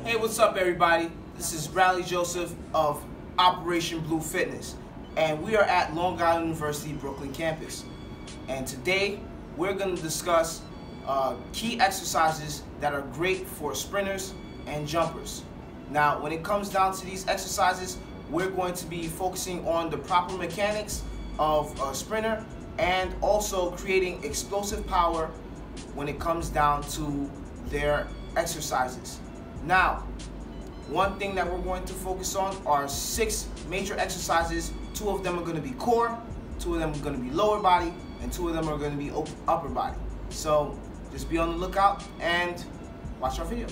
Hey, what's up everybody? This is Bradley Joseph of Operation B.L.U.E Fitness, and we are at Long Island University Brooklyn campus. And today we're going to discuss key exercises that are great for sprinters and jumpers. Now, when it comes down to these exercises, we're going to be focusing on the proper mechanics of a sprinter and also creating explosive power when it comes down to their exercises. Now, one thing that we're going to focus on are 6 major exercises. 2 of them are going to be core, 2 of them are going to be lower body, and 2 of them are going to be upper body. So just be on the lookout and watch our video.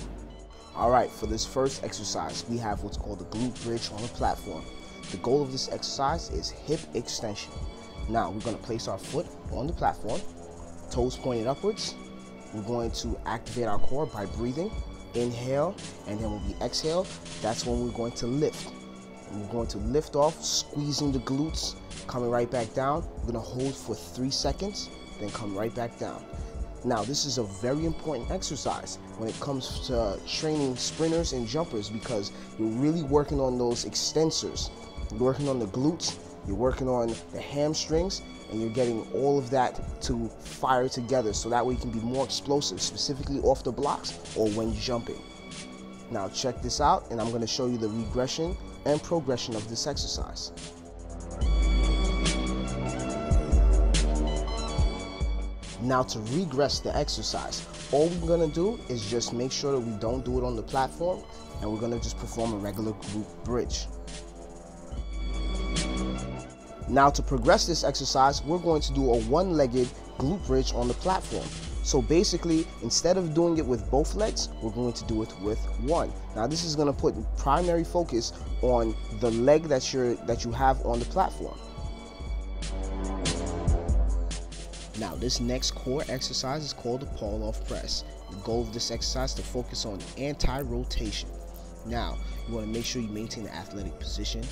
Alright, for this first exercise, we have what's called the glute bridge on a platform. The goal of this exercise is hip extension. Now, we're going to place our foot on the platform, toes pointed upwards. We're going to activate our core by breathing. Inhale, and then when we exhale, that's when we're going to lift. And we're going to lift off, squeezing the glutes, coming right back down. We're going to hold for 3 seconds, then come right back down. Now, this is a very important exercise when it comes to training sprinters and jumpers because you're really working on those extensors. You're working on the glutes, you're working on the hamstrings, and you're getting all of that to fire together so that way you can be more explosive, specifically off the blocks or when jumping. Now check this out, and I'm going to show you the regression and progression of this exercise. Now to regress the exercise, all we're going to do is just make sure that we don't do it on the platform, and we're going to just perform a regular glute bridge. Now to progress this exercise, we're going to do a one-legged glute bridge on the platform. So basically, instead of doing it with both legs, we're going to do it with one. Now this is going to put primary focus on the leg that you have on the platform. Now this next core exercise is called the Pallof Press. The goal of this exercise is to focus on anti-rotation. Now, you want to make sure you maintain an athletic position,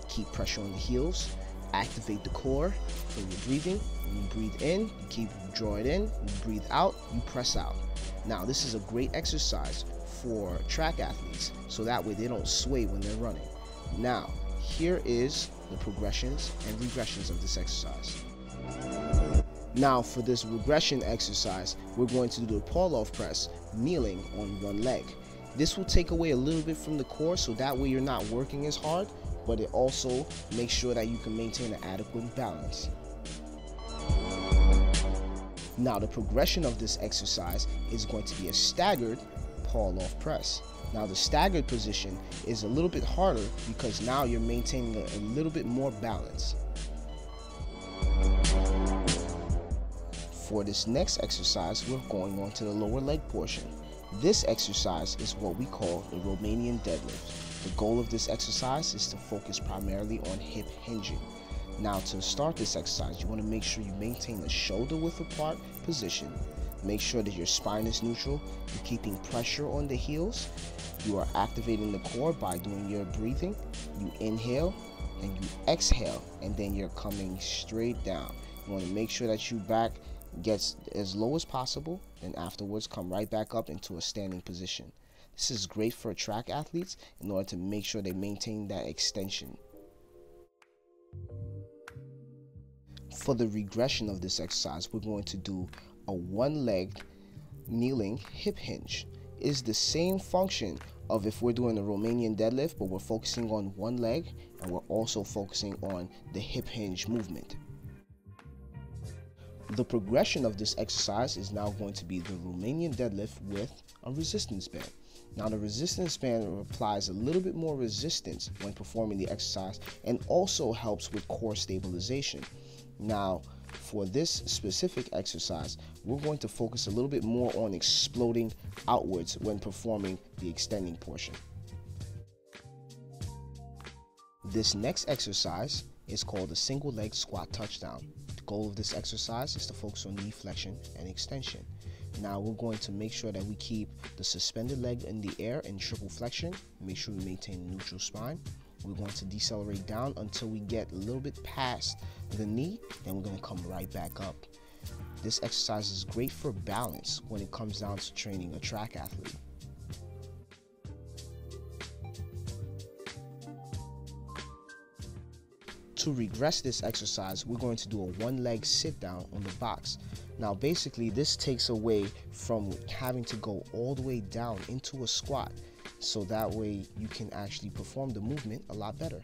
keep pressure on the heels, activate the core when you're breathing. When you breathe in, you draw it in. When you breathe out, you press out. Now, this is a great exercise for track athletes, so that way they don't sway when they're running. Now, here is the progressions and regressions of this exercise. Now, for this regression exercise, we're going to do the Pallof Press, kneeling on one leg. This will take away a little bit from the core, so that way you're not working as hard, but it also makes sure that you can maintain an adequate balance. Now, the progression of this exercise is going to be a staggered Pallof Press. Now, the staggered position is a little bit harder because now you're maintaining a little bit more balance. For this next exercise, we're going on to the lower leg portion. This exercise is what we call the Romanian deadlift. The goal of this exercise is to focus primarily on hip hinging. Now, to start this exercise, you want to make sure you maintain a shoulder width apart position. Make sure that your spine is neutral. You're keeping pressure on the heels. You are activating the core by doing your breathing. You inhale and you exhale, and then you're coming straight down. You want to make sure that your back gets as low as possible, and afterwards come right back up into a standing position. This is great for track athletes in order to make sure they maintain that extension. For the regression of this exercise, we're going to do a one-legged kneeling hip hinge. It is the same function of if we're doing a Romanian deadlift, but we're focusing on one leg, and we're also focusing on the hip hinge movement. The progression of this exercise is now going to be the Romanian deadlift with a resistance band. Now, the resistance band applies a little bit more resistance when performing the exercise and also helps with core stabilization. Now, for this specific exercise, we're going to focus a little bit more on exploding outwards when performing the extending portion. This next exercise is called the single leg squat touchdown. The goal of this exercise is to focus on knee flexion and extension. Now we're going to make sure that we keep the suspended leg in the air in triple flexion. Make sure we maintain a neutral spine. We're going to decelerate down until we get a little bit past the knee, then we're going to come right back up. This exercise is great for balance when it comes down to training a track athlete. To regress this exercise, we're going to do a one-leg sit-down on the box. Now basically this takes away from having to go all the way down into a squat, so that way you can actually perform the movement a lot better.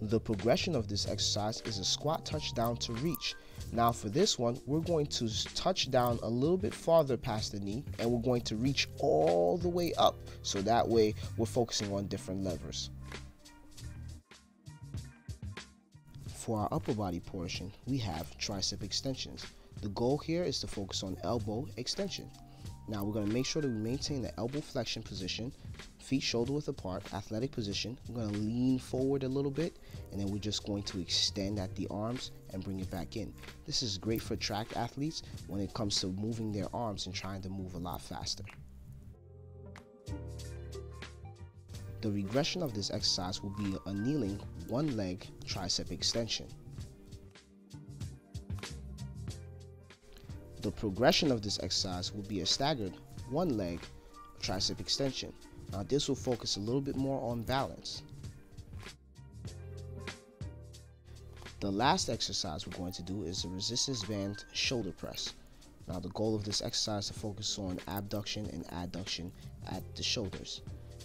The progression of this exercise is a squat touchdown to reach. Now for this one, we're going to touch down a little bit farther past the knee, and we're going to reach all the way up, so that way we're focusing on different levers. For our upper body portion, we have tricep extensions. The goal here is to focus on elbow extension. Now we're going to make sure that we maintain the elbow flexion position, feet shoulder width apart, athletic position. We're going to lean forward a little bit, and then we're just going to extend at the arms and bring it back in. This is great for track athletes when it comes to moving their arms and trying to move a lot faster. The regression of this exercise will be a kneeling one leg tricep extension. The progression of this exercise will be a staggered one leg tricep extension. Now this will focus a little bit more on balance. The last exercise we're going to do is a resistance band shoulder press. Now the goal of this exercise is to focus on abduction and adduction at the shoulders.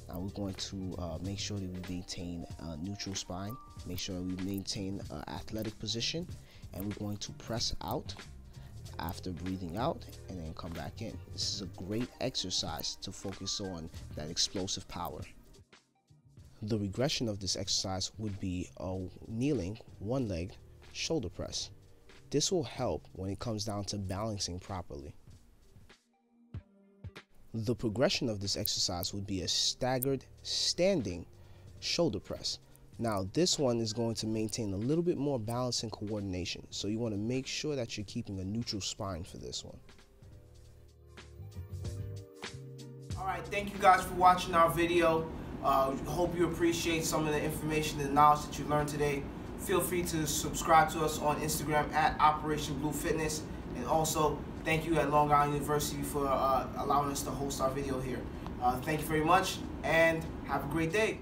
Now we're going to make sure that we maintain a neutral spine, make sure that we maintain an athletic position, and we're going to press out after breathing out and then come back in. This is a great exercise to focus on that explosive power. The regression of this exercise would be a kneeling one leg shoulder press. This will help when it comes down to balancing properly. The progression of this exercise would be a staggered standing shoulder press. Now this one is going to maintain a little bit more balance and coordination, so you want to make sure that you're keeping a neutral spine for this one. Alright, thank you guys for watching our video. Hope you appreciate some of the information and knowledge that you learned today. Feel free to subscribe to us on Instagram at Operation B.L.U.E Fitness, and also thank you at Long Island University for allowing us to host our video here. Thank you very much, and have a great day.